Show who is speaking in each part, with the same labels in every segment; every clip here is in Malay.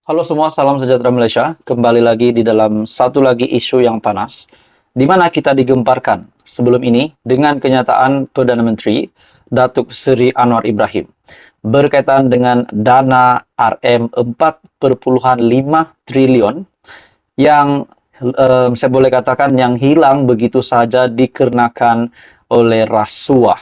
Speaker 1: Halo semua, salam sejahtera Malaysia. Kembali lagi di dalam satu lagi isu yang panas, di mana kita digemparkan sebelum ini dengan kenyataan Perdana Menteri Datuk Seri Anwar Ibrahim berkaitan dengan dana RM4,5 triliun yang saya boleh katakan yang hilang begitu saja dikarenakan oleh rasuah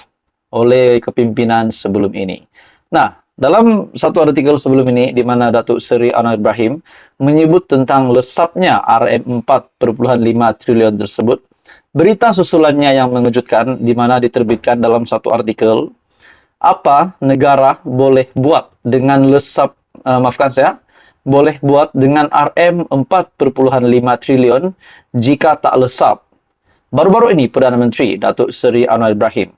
Speaker 1: oleh kepimpinan sebelum ini. Nah, dalam satu artikel sebelum ini di mana Datuk Seri Anwar Ibrahim menyebut tentang lesapnya RM4,5 triliun tersebut, berita susulannya yang mengejutkan di mana diterbitkan dalam satu artikel apa negara boleh buat dengan lesap boleh buat dengan RM4,5 triliun jika tak lesap. Baru-baru ini Perdana Menteri Datuk Seri Anwar Ibrahim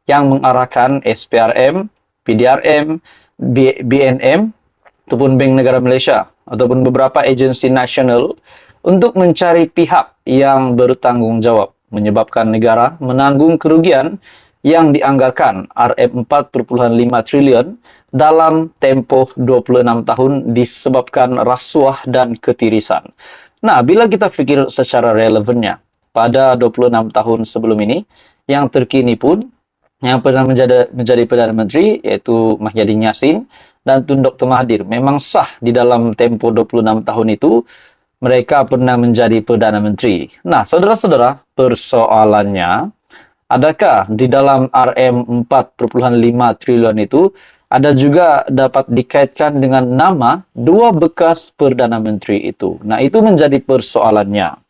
Speaker 1: yang mengarahkan SPRM, PDRM, BNM ataupun Bank Negara Malaysia ataupun beberapa agensi nasional untuk mencari pihak yang bertanggungjawab menyebabkan negara menanggung kerugian yang dianggarkan RM4,5 triliun dalam tempoh 26 tahun disebabkan rasuah dan ketirisan. Nah, bila kita fikir secara relevannya, pada 26 tahun sebelum ini, yang terkini pun, yang pernah menjadi Perdana Menteri, iaitu Mahyadin Yassin dan Tun Dr. Mahathir, memang sah di dalam tempoh 26 tahun itu, mereka pernah menjadi Perdana Menteri. Nah, saudara-saudara, persoalannya, adakah di dalam RM4,5 triliun itu ada juga dapat dikaitkan dengan nama dua bekas Perdana Menteri itu? Nah, itu menjadi persoalannya.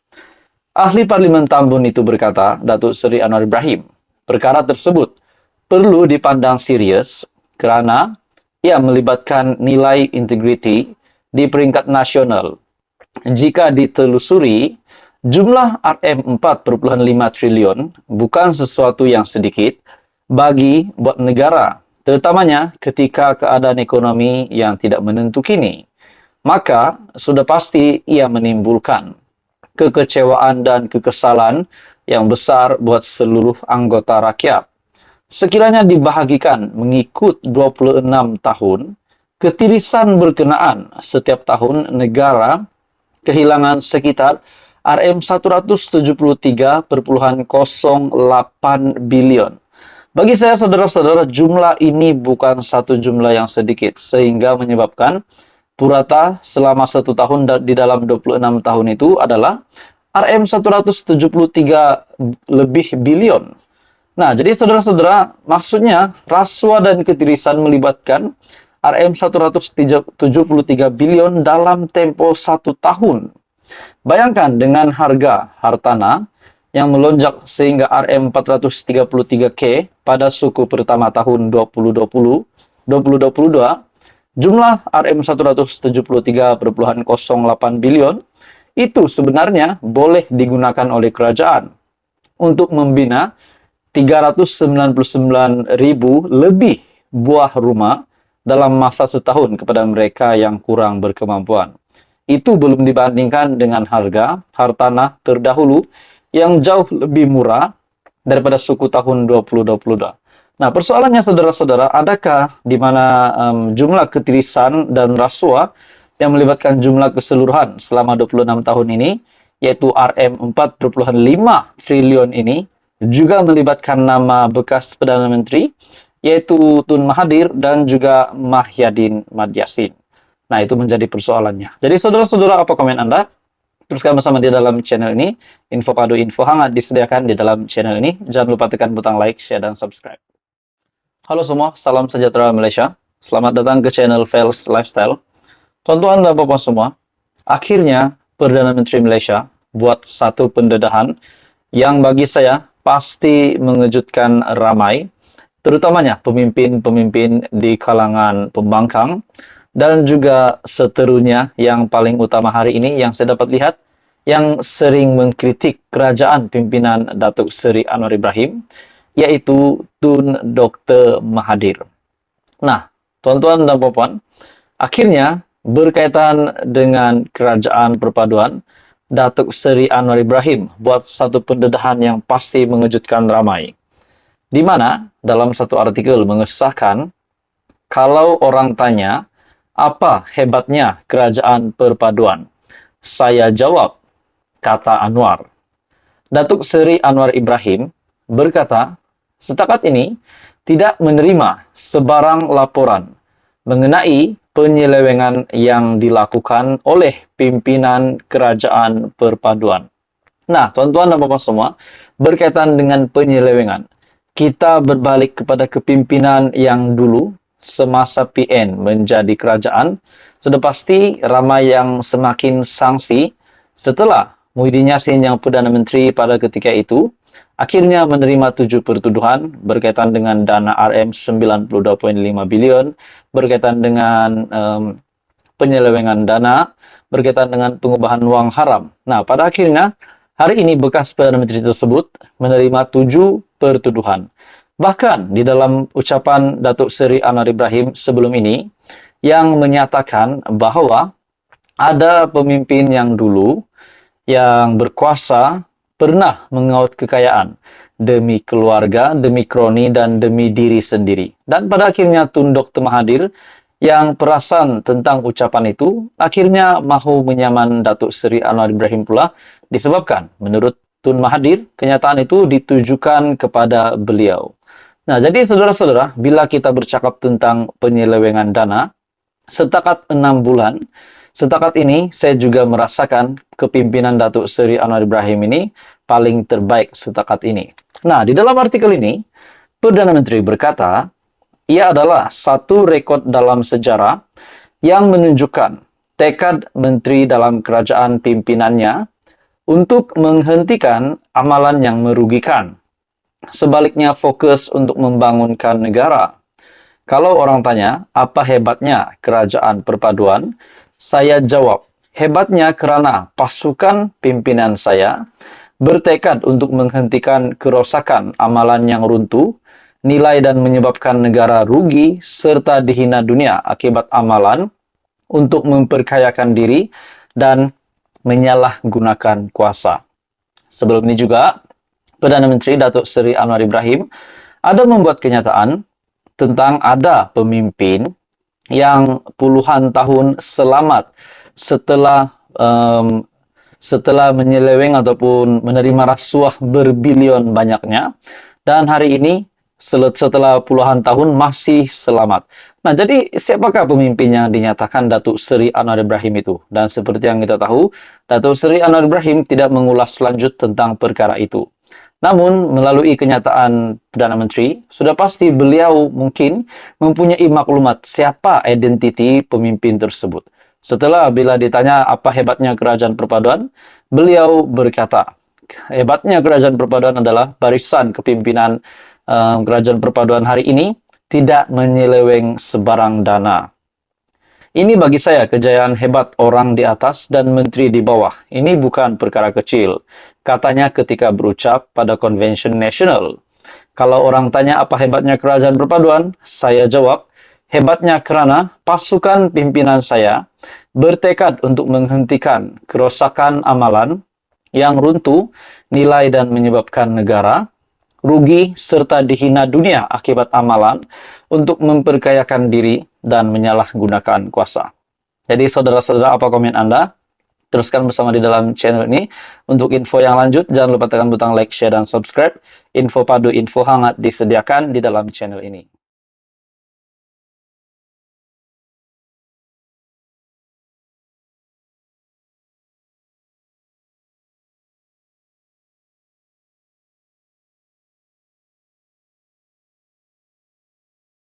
Speaker 1: Ahli Parlimen Tambun itu berkata, Datuk Seri Anwar Ibrahim, perkara tersebut perlu dipandang serius kerana ia melibatkan nilai integriti di peringkat nasional. Jika ditelusuri, jumlah RM4,5 triliun bukan sesuatu yang sedikit bagi buat negara, terutamanya ketika keadaan ekonomi yang tidak menentu kini. Maka, sudah pasti ia menimbulkan kekecewaan dan kekesalan yang besar buat seluruh anggota rakyat. Sekiranya dibahagikan mengikut 26 tahun, ketirisan berkenaan setiap tahun negara kehilangan sekitar RM173,08 bilion. Bagi saya, saudara-saudara, jumlah ini bukan satu jumlah yang sedikit, sehingga menyebabkan purata selama satu tahun di dalam 26 tahun itu adalah RM173 lebih bilion. Nah, jadi saudara-saudara, maksudnya rasuah dan ketirisan melibatkan RM173 bilion dalam tempo satu tahun. Bayangkan dengan harga hartana yang melonjak sehingga RM433K pada suku pertama tahun 2022, jumlah RM173,08 bilion itu sebenarnya boleh digunakan oleh kerajaan untuk membina 399,000 lebih buah rumah dalam masa setahun kepada mereka yang kurang berkemampuan. Itu belum dibandingkan dengan harga hartanah terdahulu yang jauh lebih murah daripada suku tahun 2022. Nah, persoalannya saudara-saudara, adakah di mana jumlah ketirisan dan rasuah yang melibatkan jumlah keseluruhan selama 26 tahun ini, yaitu RM4,5 triliun ini, juga melibatkan nama bekas Perdana Menteri, yaitu Tun Mahathir dan juga Mahyadin Yassin. Nah, itu menjadi persoalannya. Jadi, saudara-saudara, apa komen Anda? Teruskan bersama di dalam channel ini. Info padu, info hangat disediakan di dalam channel ini. Jangan lupa tekan butang like, share, dan subscribe. Halo semua, salam sejahtera Malaysia. Selamat datang ke channel Fels Lifestyle. Tuan-tuan dan puan semua, akhirnya Perdana Menteri Malaysia buat satu pendedahan yang bagi saya pasti mengejutkan ramai, terutamanya pemimpin-pemimpin di kalangan pembangkang, dan juga seterunya yang paling utama hari ini yang saya dapat lihat, yang sering mengkritik kerajaan pimpinan Datuk Seri Anwar Ibrahim, yaitu Tun Dr. Mahathir. Nah, tuan-tuan dan puan, akhirnya berkaitan dengan kerajaan perpaduan, Datuk Seri Anwar Ibrahim buat satu pendedahan yang pasti mengejutkan ramai. Di mana dalam satu artikel mengesahkan kalau orang tanya apa hebatnya kerajaan perpaduan? Saya jawab, kata Anwar. Datuk Seri Anwar Ibrahim berkata, setakat ini tidak menerima sebarang laporan mengenai penyelewengan yang dilakukan oleh pimpinan kerajaan perpaduan. Nah, tuan-tuan dan bapak semua, berkaitan dengan penyelewengan, kita berbalik kepada kepimpinan yang dulu semasa PN menjadi kerajaan, sudah pasti ramai yang semakin sangsi setelah Muhyiddin Yassin yang Perdana Menteri pada ketika itu akhirnya menerima 7 pertuduhan berkaitan dengan dana RM 92.5 bilion, berkaitan dengan penyelewengan dana, berkaitan dengan pengubahan wang haram. Nah, pada akhirnya hari ini bekas Perdana Menteri tersebut menerima 7 pertuduhan. Bahkan di dalam ucapan Datuk Seri Anwar Ibrahim sebelum ini yang menyatakan bahwa ada pemimpin yang dulu yang berkuasa pernah mengaut kekayaan demi keluarga, demi kroni, dan demi diri sendiri. Dan pada akhirnya Tun Dr. Mahathir yang perasan tentang ucapan itu akhirnya mahu menyaman Datuk Seri Anwar Ibrahim pula disebabkan menurut Tun Mahathir kenyataan itu ditujukan kepada beliau. Nah, jadi saudara-saudara, bila kita bercakap tentang penyelewengan dana, setakat 6 bulan, setakat ini saya juga merasakan kepimpinan Datuk Seri Anwar Ibrahim ini paling terbaik setakat ini. Nah, di dalam artikel ini, Perdana Menteri berkata, ia adalah satu rekod dalam sejarah yang menunjukkan tekad menteri dalam kerajaan pimpinannya untuk menghentikan amalan yang merugikan. Sebaliknya fokus untuk membangunkan negara. Kalau orang tanya, apa hebatnya kerajaan perpaduan? Saya jawab, hebatnya karena pasukan pimpinan saya bertekad untuk menghentikan kerosakan amalan yang runtuh, nilai dan menyebabkan negara rugi serta dihina dunia akibat amalan untuk memperkayakan diri dan menyalahgunakan kuasa. Sebelum ini juga, Perdana Menteri Datuk Seri Anwar Ibrahim ada membuat kenyataan tentang ada pemimpin yang puluhan tahun selamat setelah menyeleweng ataupun menerima rasuah berbilion banyaknya, dan hari ini setelah puluhan tahun masih selamat. Nah, jadi siapakah pemimpin yang dinyatakan Datuk Seri Anwar Ibrahim itu? Dan seperti yang kita tahu, Datuk Seri Anwar Ibrahim tidak mengulas lanjut tentang perkara itu. Namun, melalui kenyataan Perdana Menteri, sudah pasti beliau mungkin mempunyai maklumat siapa identiti pemimpin tersebut. Setelah bila ditanya apa hebatnya kerajaan perpaduan, beliau berkata, hebatnya kerajaan perpaduan adalah barisan kepimpinan kerajaan perpaduan hari ini tidak menyeleweng sebarang dana. Ini bagi saya kejayaan hebat orang di atas dan menteri di bawah. Ini bukan perkara kecil, katanya ketika berucap pada Convention Nasional. Kalau orang tanya apa hebatnya kerajaan perpaduan, saya jawab, hebatnya kerana pasukan pimpinan saya bertekad untuk menghentikan kerosakan amalan yang runtuh, nilai dan menyebabkan negara rugi serta dihina dunia akibat amalan untuk memperkayakan diri dan menyalahgunakan kuasa. Jadi saudara-saudara, apa komen Anda? Teruskan bersama di dalam channel ini. Untuk info yang lanjut, jangan lupa tekan butang like, share, dan subscribe. Info padu, info hangat disediakan di dalam channel ini.